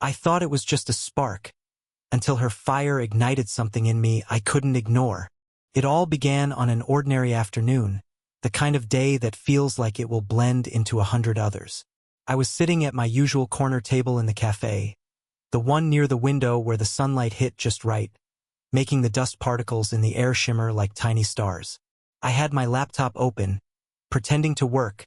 I thought it was just a spark, until her fire ignited something in me I couldn't ignore. It all began on an ordinary afternoon, the kind of day that feels like it will blend into 100 others. I was sitting at my usual corner table in the cafe, the one near the window where the sunlight hit just right, making the dust particles in the air shimmer like tiny stars. I had my laptop open, pretending to work,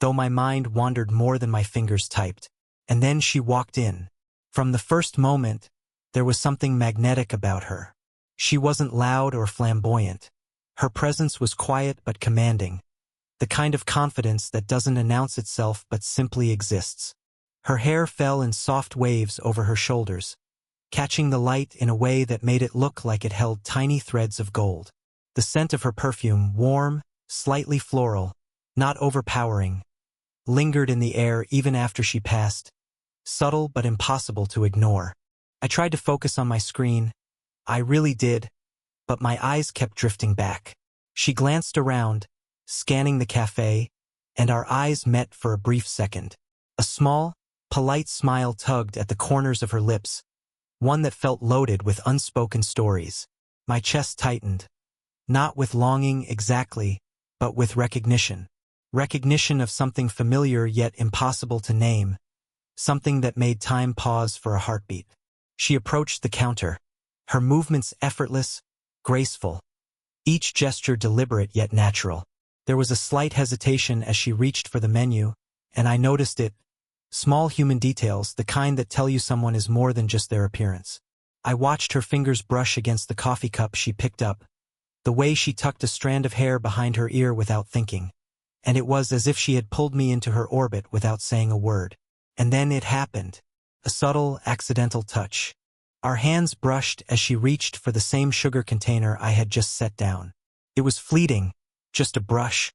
though my mind wandered more than my fingers typed. And then she walked in. From the first moment, there was something magnetic about her. She wasn't loud or flamboyant. Her presence was quiet but commanding, the kind of confidence that doesn't announce itself but simply exists. Her hair fell in soft waves over her shoulders, catching the light in a way that made it look like it held tiny threads of gold. The scent of her perfume, warm, slightly floral, not overpowering, lingered in the air even after she passed, subtle but impossible to ignore. I tried to focus on my screen. I really did, but my eyes kept drifting back. She glanced around, scanning the cafe, and our eyes met for a brief second. A small, polite smile tugged at the corners of her lips, one that felt loaded with unspoken stories. My chest tightened, not with longing exactly, but with recognition. Recognition of something familiar yet impossible to name, something that made time pause for a heartbeat. She approached the counter, her movements effortless, graceful, each gesture deliberate yet natural. There was a slight hesitation as she reached for the menu, and I noticed it. Small human details, the kind that tell you someone is more than just their appearance. I watched her fingers brush against the coffee cup she picked up, the way she tucked a strand of hair behind her ear without thinking, and it was as if she had pulled me into her orbit without saying a word. And then it happened. A subtle, accidental touch. Our hands brushed as she reached for the same sugar container I had just set down. It was fleeting, just a brush,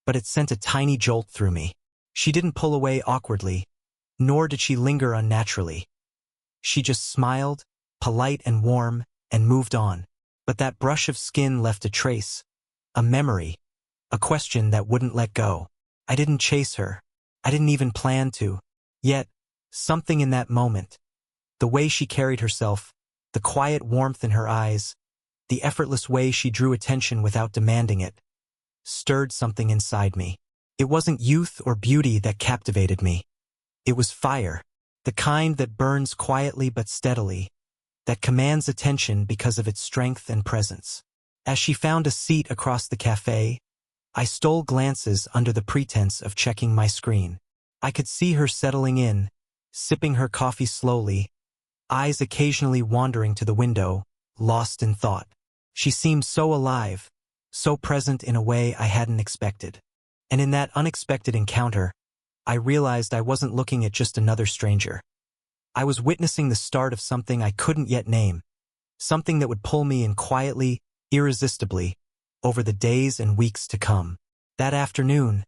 but it sent a tiny jolt through me. She didn't pull away awkwardly, nor did she linger unnaturally. She just smiled, polite and warm, and moved on. But that brush of skin left a trace, a memory, a question that wouldn't let go. I didn't chase her. I didn't even plan to. Yet, something in that moment, the way she carried herself, the quiet warmth in her eyes, the effortless way she drew attention without demanding it, stirred something inside me. It wasn't youth or beauty that captivated me. It was fire, the kind that burns quietly but steadily, that commands attention because of its strength and presence. As she found a seat across the cafe, I stole glances under the pretense of checking my screen. I could see her settling in, sipping her coffee slowly, eyes occasionally wandering to the window, lost in thought. She seemed so alive, so present in a way I hadn't expected. And in that unexpected encounter, I realized I wasn't looking at just another stranger. I was witnessing the start of something I couldn't yet name, something that would pull me in quietly, irresistibly, over the days and weeks to come. That afternoon,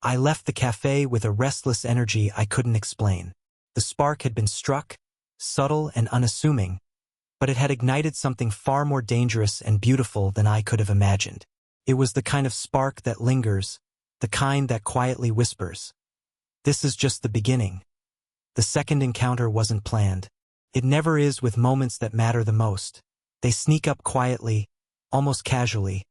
I left the cafe with a restless energy I couldn't explain. The spark had been struck, subtle and unassuming, but it had ignited something far more dangerous and beautiful than I could have imagined. It was the kind of spark that lingers, the kind that quietly whispers, "This is just the beginning." The second encounter wasn't planned. It never is with moments that matter the most. They sneak up quietly, almost casually,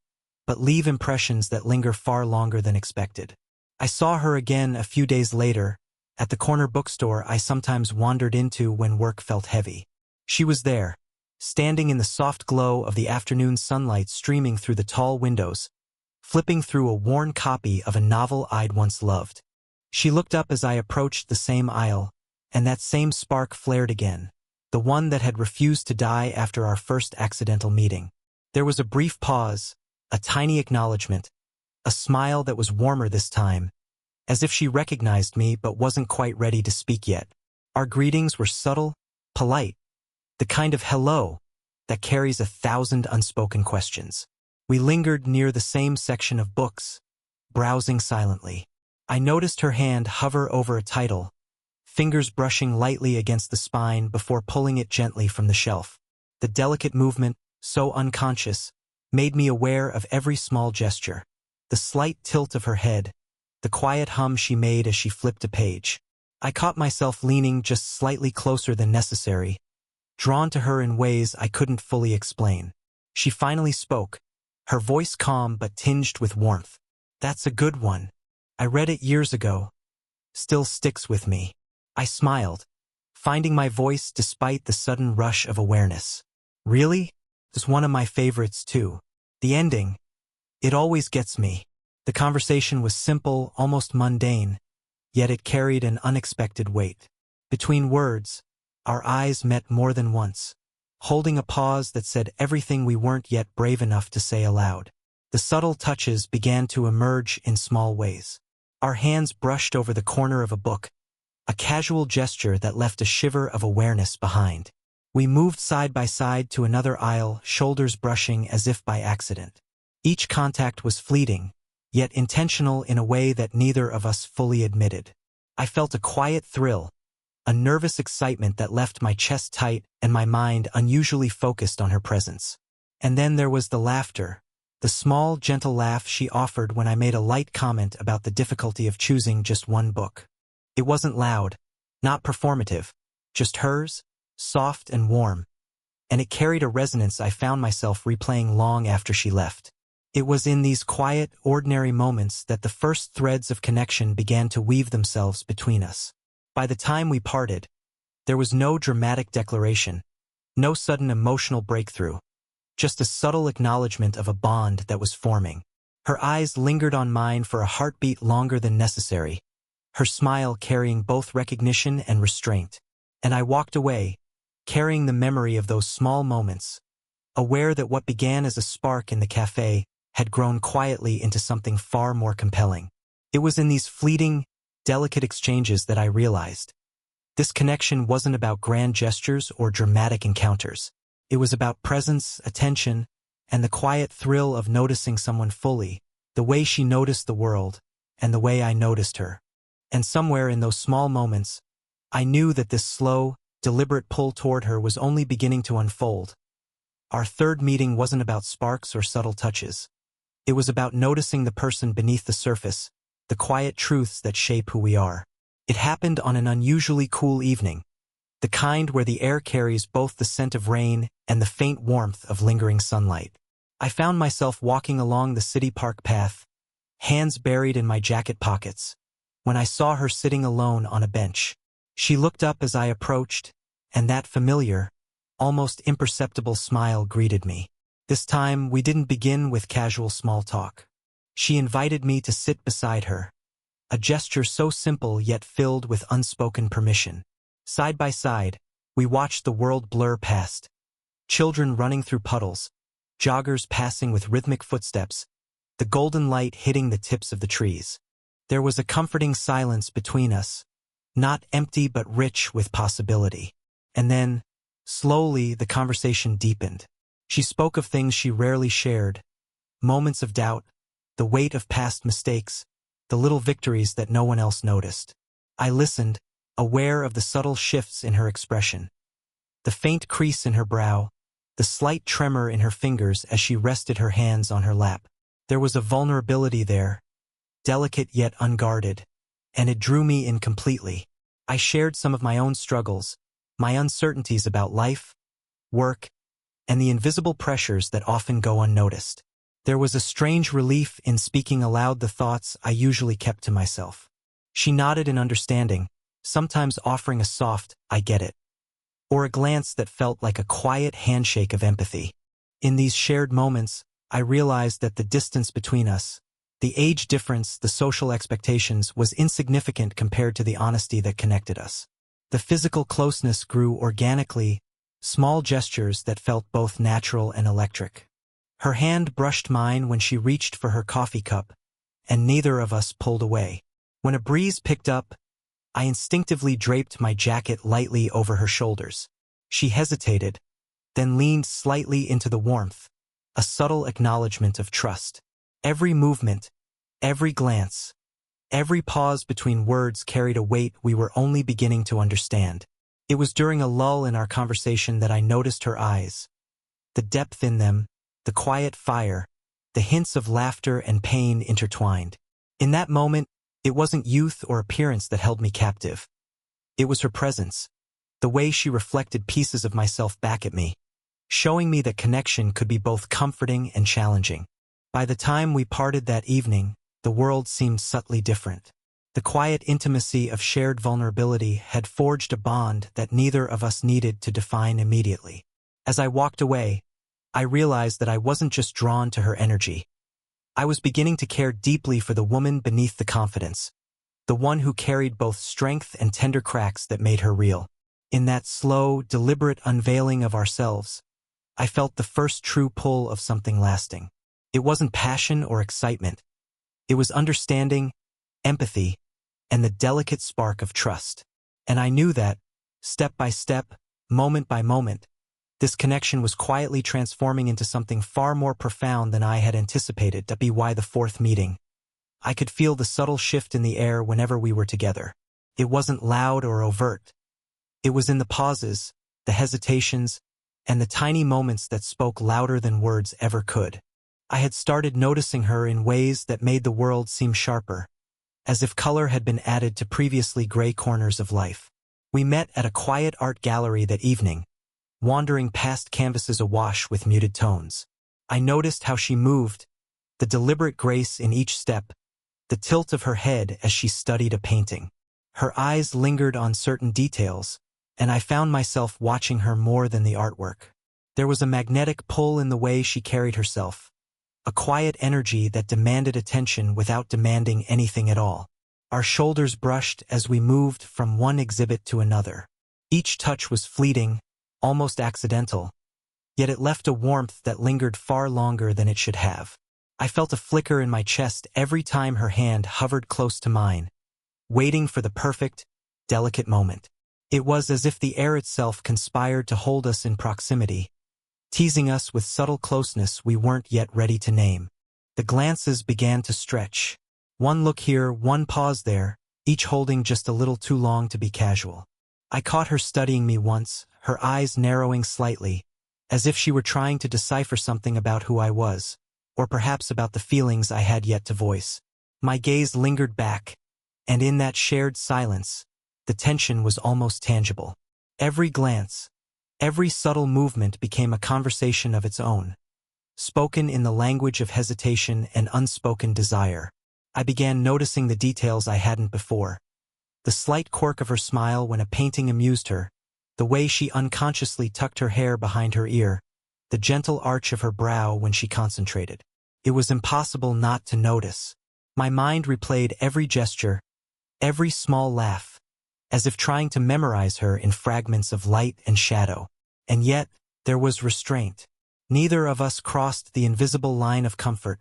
but leave impressions that linger far longer than expected. I saw her again a few days later, at the corner bookstore I sometimes wandered into when work felt heavy. She was there, standing in the soft glow of the afternoon sunlight streaming through the tall windows, flipping through a worn copy of a novel I'd once loved. She looked up as I approached the same aisle, and that same spark flared again, the one that had refused to die after our first accidental meeting. There was a brief pause, a tiny acknowledgement, a smile that was warmer this time, as if she recognized me but wasn't quite ready to speak yet. Our greetings were subtle, polite, the kind of hello that carries 1,000 unspoken questions. We lingered near the same section of books, browsing silently. I noticed her hand hover over a title, fingers brushing lightly against the spine before pulling it gently from the shelf. The delicate movement, so unconscious, made me aware of every small gesture. The slight tilt of her head, the quiet hum she made as she flipped a page. I caught myself leaning just slightly closer than necessary, drawn to her in ways I couldn't fully explain. She finally spoke, her voice calm but tinged with warmth. "That's a good one. I read it years ago. Still sticks with me." I smiled, finding my voice despite the sudden rush of awareness. "Really? It's one of my favorites too. The ending, it always gets me." The conversation was simple, almost mundane, yet it carried an unexpected weight. Between words, our eyes met more than once, holding a pause that said everything we weren't yet brave enough to say aloud. The subtle touches began to emerge in small ways. Our hands brushed over the corner of a book, a casual gesture that left a shiver of awareness behind. We moved side by side to another aisle, shoulders brushing as if by accident. Each contact was fleeting, yet intentional in a way that neither of us fully admitted. I felt a quiet thrill, a nervous excitement that left my chest tight and my mind unusually focused on her presence. And then there was the laughter, the small, gentle laugh she offered when I made a light comment about the difficulty of choosing just one book. It wasn't loud, not performative, just hers, soft and warm, and it carried a resonance I found myself replaying long after she left. It was in these quiet, ordinary moments that the first threads of connection began to weave themselves between us. By the time we parted, there was no dramatic declaration, no sudden emotional breakthrough, just a subtle acknowledgement of a bond that was forming. Her eyes lingered on mine for a heartbeat longer than necessary, her smile carrying both recognition and restraint. And I walked away, carrying the memory of those small moments, aware that what began as a spark in the cafe had grown quietly into something far more compelling. It was in these fleeting, delicate exchanges that I realized this connection wasn't about grand gestures or dramatic encounters. It was about presence, attention, and the quiet thrill of noticing someone fully, the way she noticed the world, and the way I noticed her. And somewhere in those small moments, I knew that this slow, deliberate pull toward her was only beginning to unfold. Our third meeting wasn't about sparks or subtle touches. It was about noticing the person beneath the surface, the quiet truths that shape who we are. It happened on an unusually cool evening, the kind where the air carries both the scent of rain and the faint warmth of lingering sunlight. I found myself walking along the city park path, hands buried in my jacket pockets, when I saw her sitting alone on a bench. She looked up as I approached, and that familiar, almost imperceptible smile greeted me. This time, we didn't begin with casual small talk. She invited me to sit beside her, a gesture so simple yet filled with unspoken permission. Side by side, we watched the world blur past. Children running through puddles, joggers passing with rhythmic footsteps, the golden light hitting the tips of the trees. There was a comforting silence between us, not empty but rich with possibility. And then, slowly, the conversation deepened. She spoke of things she rarely shared, moments of doubt, the weight of past mistakes, the little victories that no one else noticed. I listened, aware of the subtle shifts in her expression, the faint crease in her brow, the slight tremor in her fingers as she rested her hands on her lap. There was a vulnerability there, delicate yet unguarded, and it drew me in completely. I shared some of my own struggles, my uncertainties about life, work, and the invisible pressures that often go unnoticed. There was a strange relief in speaking aloud the thoughts I usually kept to myself. She nodded in understanding, sometimes offering a soft, "I get it," or a glance that felt like a quiet handshake of empathy. In these shared moments, I realized that the distance between us, the age difference, the social expectations, was insignificant compared to the honesty that connected us. The physical closeness grew organically, small gestures that felt both natural and electric. Her hand brushed mine when she reached for her coffee cup, and neither of us pulled away. When a breeze picked up, I instinctively draped my jacket lightly over her shoulders. She hesitated, then leaned slightly into the warmth, a subtle acknowledgement of trust. Every movement, every glance, every pause between words carried a weight we were only beginning to understand. It was during a lull in our conversation that I noticed her eyes, the depth in them, the quiet fire, the hints of laughter and pain intertwined. In that moment, it wasn't youth or appearance that held me captive. It was her presence, the way she reflected pieces of myself back at me, showing me that connection could be both comforting and challenging. By the time we parted that evening, the world seemed subtly different. The quiet intimacy of shared vulnerability had forged a bond that neither of us needed to define immediately. As I walked away, I realized that I wasn't just drawn to her energy. I was beginning to care deeply for the woman beneath the confidence, the one who carried both strength and tender cracks that made her real. In that slow, deliberate unveiling of ourselves, I felt the first true pull of something lasting. It wasn't passion or excitement. It was understanding, empathy, and the delicate spark of trust. And I knew that, step by step, moment by moment, this connection was quietly transforming into something far more profound than I had anticipated. To be why the fourth meeting. I could feel the subtle shift in the air whenever we were together. It wasn't loud or overt. It was in the pauses, the hesitations, and the tiny moments that spoke louder than words ever could. I had started noticing her in ways that made the world seem sharper, as if color had been added to previously gray corners of life. We met at a quiet art gallery that evening, wandering past canvases awash with muted tones. I noticed how she moved, the deliberate grace in each step, the tilt of her head as she studied a painting. Her eyes lingered on certain details, and I found myself watching her more than the artwork. There was a magnetic pull in the way she carried herself, a quiet energy that demanded attention without demanding anything at all. Our shoulders brushed as we moved from one exhibit to another. Each touch was fleeting, almost accidental, yet it left a warmth that lingered far longer than it should have. I felt a flicker in my chest every time her hand hovered close to mine, waiting for the perfect, delicate moment. It was as if the air itself conspired to hold us in proximity, teasing us with subtle closeness we weren't yet ready to name. The glances began to stretch. One look here, one pause there, each holding just a little too long to be casual. I caught her studying me once, her eyes narrowing slightly, as if she were trying to decipher something about who I was, or perhaps about the feelings I had yet to voice. My gaze lingered back, and in that shared silence, the tension was almost tangible. Every glance, every subtle movement became a conversation of its own, spoken in the language of hesitation and unspoken desire. I began noticing the details I hadn't before. The slight quirk of her smile when a painting amused her, the way she unconsciously tucked her hair behind her ear, the gentle arch of her brow when she concentrated. It was impossible not to notice. My mind replayed every gesture, every small laugh, as if trying to memorize her in fragments of light and shadow. And yet, there was restraint. Neither of us crossed the invisible line of comfort,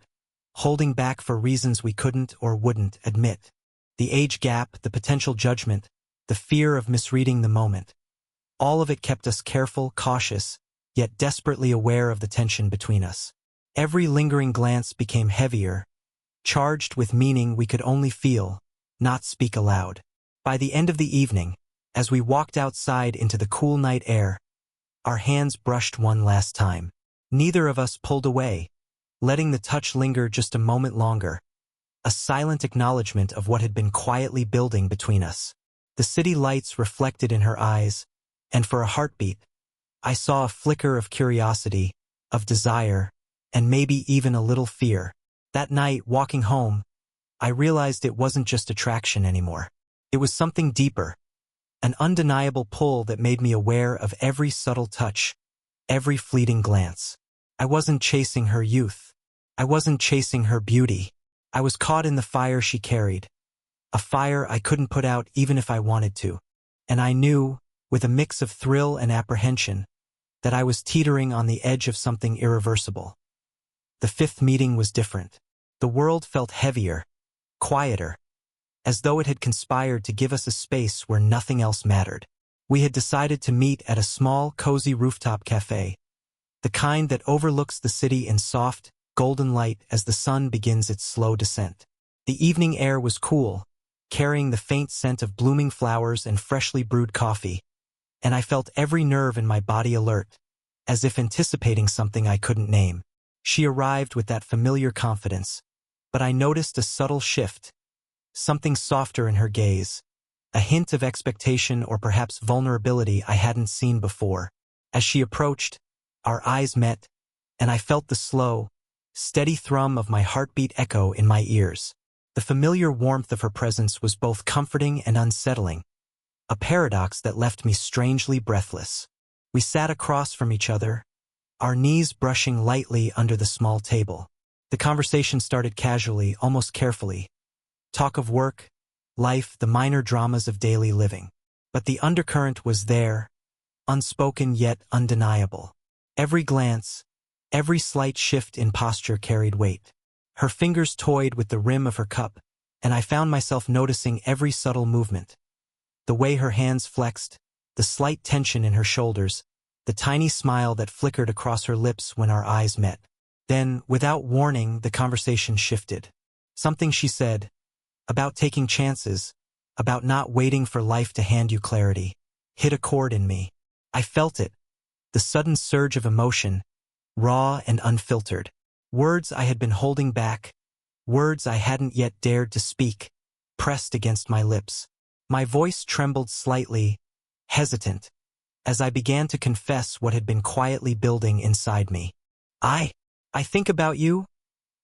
holding back for reasons we couldn't or wouldn't admit. The age gap, the potential judgment, the fear of misreading the moment. All of it kept us careful, cautious, yet desperately aware of the tension between us. Every lingering glance became heavier, charged with meaning we could only feel, not speak aloud. By the end of the evening, as we walked outside into the cool night air, our hands brushed one last time. Neither of us pulled away, letting the touch linger just a moment longer, a silent acknowledgement of what had been quietly building between us. The city lights reflected in her eyes, and for a heartbeat, I saw a flicker of curiosity, of desire, and maybe even a little fear. That night, walking home, I realized it wasn't just attraction anymore. It was something deeper, an undeniable pull that made me aware of every subtle touch, every fleeting glance. I wasn't chasing her youth. I wasn't chasing her beauty. I was caught in the fire she carried, a fire I couldn't put out even if I wanted to. And I knew, with a mix of thrill and apprehension, that I was teetering on the edge of something irreversible. The fifth meeting was different. The world felt heavier, quieter, as though it had conspired to give us a space where nothing else mattered. We had decided to meet at a small, cozy rooftop cafe, the kind that overlooks the city in soft, golden light as the sun begins its slow descent. The evening air was cool, carrying the faint scent of blooming flowers and freshly brewed coffee, and I felt every nerve in my body alert, as if anticipating something I couldn't name. She arrived with that familiar confidence, but I noticed a subtle shift, something softer in her gaze, a hint of expectation or perhaps vulnerability I hadn't seen before. As she approached, our eyes met, and I felt the slow, steady thrum of my heartbeat echo in my ears. The familiar warmth of her presence was both comforting and unsettling, a paradox that left me strangely breathless. We sat across from each other, our knees brushing lightly under the small table. The conversation started casually, almost carefully. Talk of work, life, the minor dramas of daily living. But the undercurrent was there, unspoken yet undeniable. Every glance, every slight shift in posture carried weight. Her fingers toyed with the rim of her cup, and I found myself noticing every subtle movement. The way her hands flexed, the slight tension in her shoulders, the tiny smile that flickered across her lips when our eyes met. Then, without warning, the conversation shifted. Something she said, about taking chances, about not waiting for life to hand you clarity, hit a chord in me. I felt it, the sudden surge of emotion, raw and unfiltered. Words I had been holding back, words I hadn't yet dared to speak, pressed against my lips. My voice trembled slightly, hesitant, as I began to confess what had been quietly building inside me. I think about you,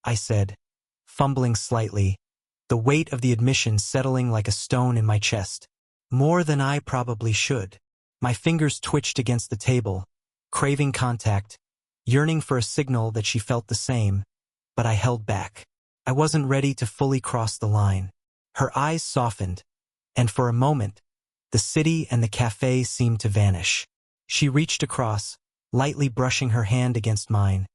I said, fumbling slightly, the weight of the admission settling like a stone in my chest. More than I probably should. My fingers twitched against the table, craving contact, yearning for a signal that she felt the same, but I held back. I wasn't ready to fully cross the line. Her eyes softened, and for a moment, the city and the cafe seemed to vanish. She reached across, lightly brushing her hand against mine,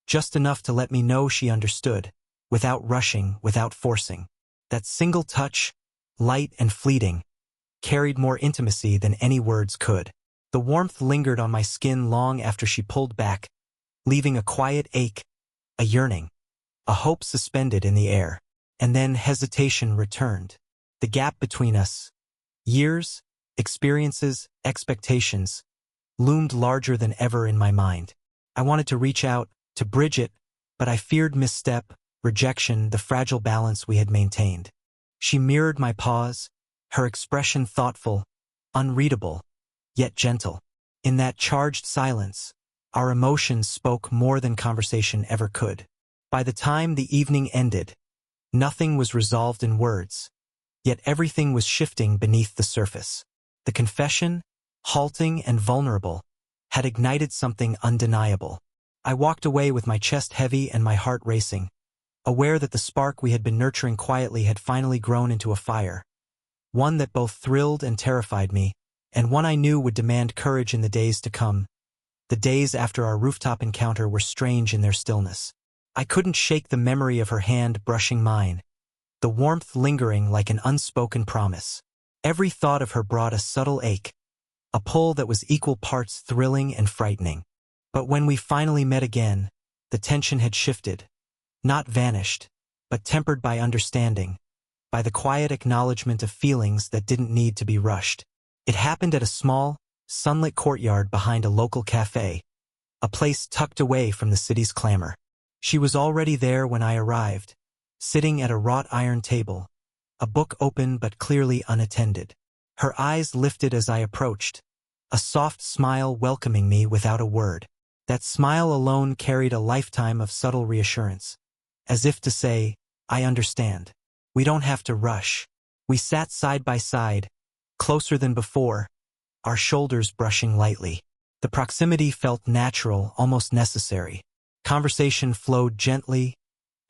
just enough to let me know she understood, without rushing, without forcing. That single touch, light and fleeting, carried more intimacy than any words could. The warmth lingered on my skin long after she pulled back, leaving a quiet ache, a yearning, a hope suspended in the air. And then hesitation returned. The gap between us, years, experiences, expectations, loomed larger than ever in my mind. I wanted to reach out, to bridge it, but I feared misstep, rejection, the fragile balance we had maintained. She mirrored my pause, her expression thoughtful, unreadable, yet gentle. In that charged silence, our emotions spoke more than conversation ever could. By the time the evening ended, nothing was resolved in words, yet everything was shifting beneath the surface. The confession, halting and vulnerable, had ignited something undeniable. I walked away with my chest heavy and my heart racing, aware that the spark we had been nurturing quietly had finally grown into a fire, one that both thrilled and terrified me, and one I knew would demand courage in the days to come. The days after our rooftop encounter were strange in their stillness. I couldn't shake the memory of her hand brushing mine, the warmth lingering like an unspoken promise. Every thought of her brought a subtle ache, a pull that was equal parts thrilling and frightening. But when we finally met again, the tension had shifted, not vanished, but tempered by understanding, by the quiet acknowledgement of feelings that didn't need to be rushed. It happened at a small, sunlit courtyard behind a local cafe, a place tucked away from the city's clamor. She was already there when I arrived, sitting at a wrought iron table, a book open but clearly unattended. Her eyes lifted as I approached, a soft smile welcoming me without a word. That smile alone carried a lifetime of subtle reassurance, as if to say, I understand. We don't have to rush. We sat side by side, closer than before, our shoulders brushing lightly. The proximity felt natural, almost necessary. Conversation flowed gently,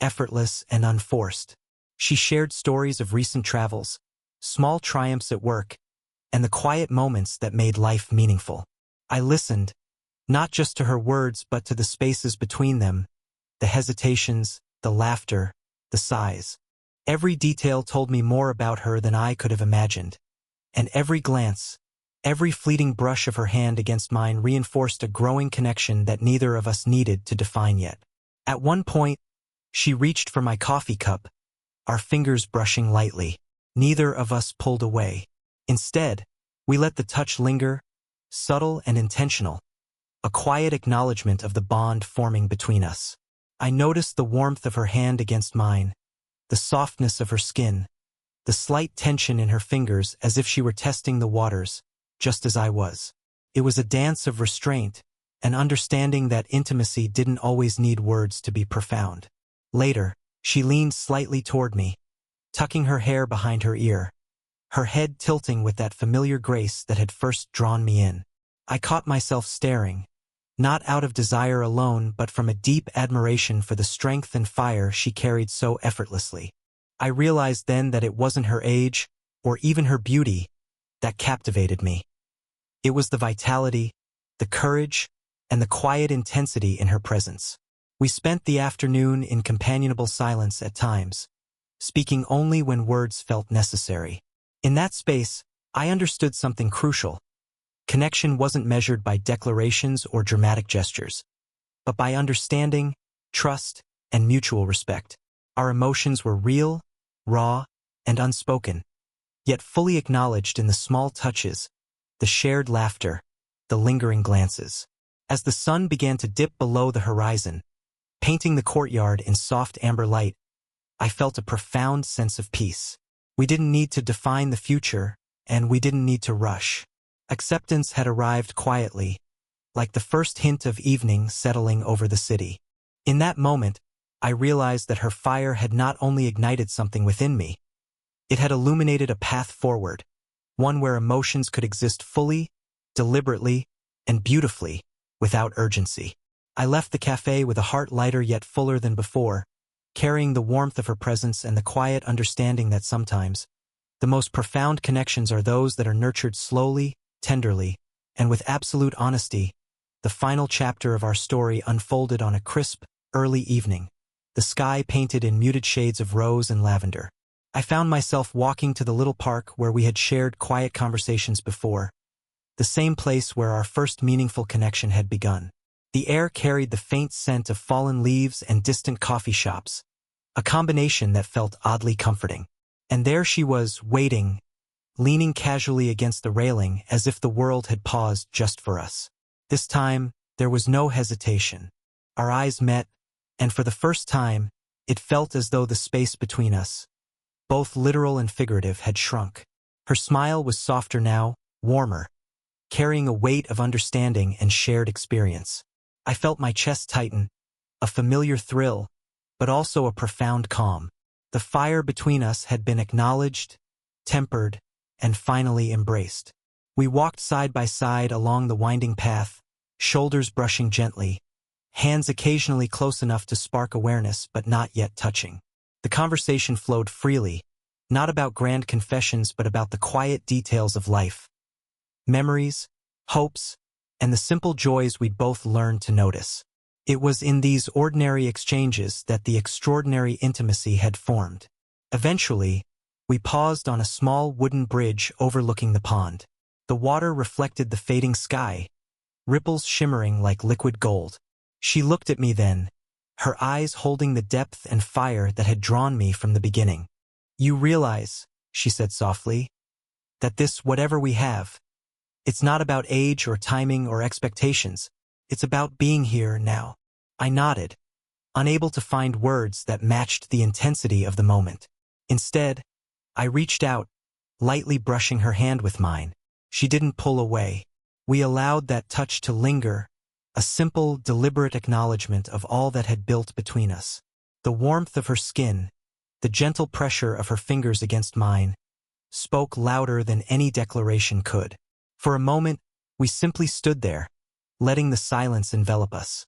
effortless and unforced. She shared stories of recent travels, small triumphs at work, and the quiet moments that made life meaningful. I listened, not just to her words but to the spaces between them, the hesitations, the laughter, the sighs. Every detail told me more about her than I could have imagined, and every glance, every fleeting brush of her hand against mine reinforced a growing connection that neither of us needed to define yet. At one point, she reached for my coffee cup, our fingers brushing lightly. Neither of us pulled away. Instead, we let the touch linger, subtle and intentional, a quiet acknowledgement of the bond forming between us. I noticed the warmth of her hand against mine, the softness of her skin, the slight tension in her fingers as if she were testing the waters, just as I was. It was a dance of restraint, an understanding that intimacy didn't always need words to be profound. Later, she leaned slightly toward me, tucking her hair behind her ear, her head tilting with that familiar grace that had first drawn me in. I caught myself staring, not out of desire alone but from a deep admiration for the strength and fire she carried so effortlessly. I realized then that it wasn't her age, or even her beauty, that captivated me. It was the vitality, the courage, and the quiet intensity in her presence. We spent the afternoon in companionable silence at times, speaking only when words felt necessary. In that space, I understood something crucial. Connection wasn't measured by declarations or dramatic gestures, but by understanding, trust, and mutual respect. Our emotions were real, raw, and unspoken, yet fully acknowledged in the small touches, the shared laughter, the lingering glances. As the sun began to dip below the horizon, painting the courtyard in soft amber light, I felt a profound sense of peace. We didn't need to define the future, and we didn't need to rush. Acceptance had arrived quietly, like the first hint of evening settling over the city. In that moment, I realized that her fire had not only ignited something within me, it had illuminated a path forward, one where emotions could exist fully, deliberately, and beautifully, without urgency. I left the cafe with a heart lighter yet fuller than before, carrying the warmth of her presence and the quiet understanding that sometimes, the most profound connections are those that are nurtured slowly, tenderly, and with absolute honesty. The final chapter of our story unfolded on a crisp, early evening, the sky painted in muted shades of rose and lavender. I found myself walking to the little park where we had shared quiet conversations before, the same place where our first meaningful connection had begun. The air carried the faint scent of fallen leaves and distant coffee shops, a combination that felt oddly comforting. And there she was, waiting, leaning casually against the railing as if the world had paused just for us. This time, there was no hesitation. Our eyes met, and for the first time, it felt as though the space between us, both literal and figurative, had shrunk. Her smile was softer now, warmer, carrying a weight of understanding and shared experience. I felt my chest tighten, a familiar thrill, but also a profound calm. The fire between us had been acknowledged, tempered, and finally embraced. We walked side by side along the winding path, shoulders brushing gently, hands occasionally close enough to spark awareness but not yet touching. The conversation flowed freely, not about grand confessions but about the quiet details of life, memories, hopes, and the simple joys we'd both learned to notice. It was in these ordinary exchanges that the extraordinary intimacy had formed. Eventually, we paused on a small wooden bridge overlooking the pond. The water reflected the fading sky, ripples shimmering like liquid gold. She looked at me then, her eyes holding the depth and fire that had drawn me from the beginning. "You realize," she said softly, "that this whatever we have, it's not about age or timing or expectations. It's about being here now." I nodded, unable to find words that matched the intensity of the moment. Instead, I reached out, lightly brushing her hand with mine. She didn't pull away. We allowed that touch to linger, a simple, deliberate acknowledgement of all that had built between us. The warmth of her skin, the gentle pressure of her fingers against mine, spoke louder than any declaration could. For a moment, we simply stood there, letting the silence envelop us.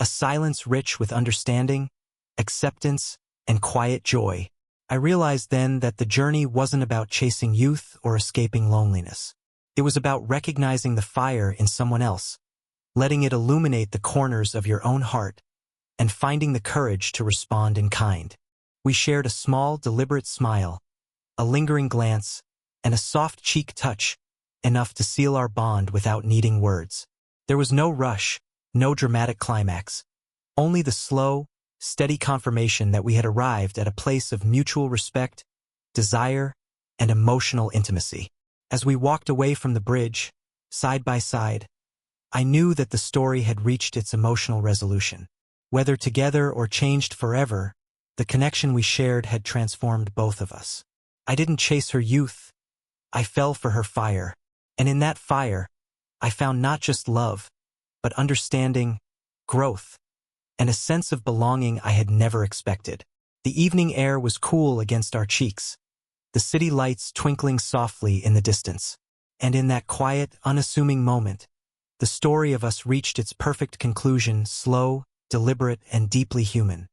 A silence rich with understanding, acceptance, and quiet joy. I realized then that the journey wasn't about chasing youth or escaping loneliness. It was about recognizing the fire in someone else, letting it illuminate the corners of your own heart, and finding the courage to respond in kind. We shared a small, deliberate smile, a lingering glance, and a soft cheek touch, enough to seal our bond without needing words. There was no rush, no dramatic climax, only the slow, steady confirmation that we had arrived at a place of mutual respect, desire, and emotional intimacy. As we walked away from the bridge, side by side, I knew that the story had reached its emotional resolution. Whether together or changed forever, the connection we shared had transformed both of us. I didn't chase her youth. I fell for her fire. And in that fire, I found not just love, but understanding, growth, and a sense of belonging I had never expected. The evening air was cool against our cheeks, the city lights twinkling softly in the distance. And in that quiet, unassuming moment, the story of us reached its perfect conclusion, slow, deliberate, and deeply human.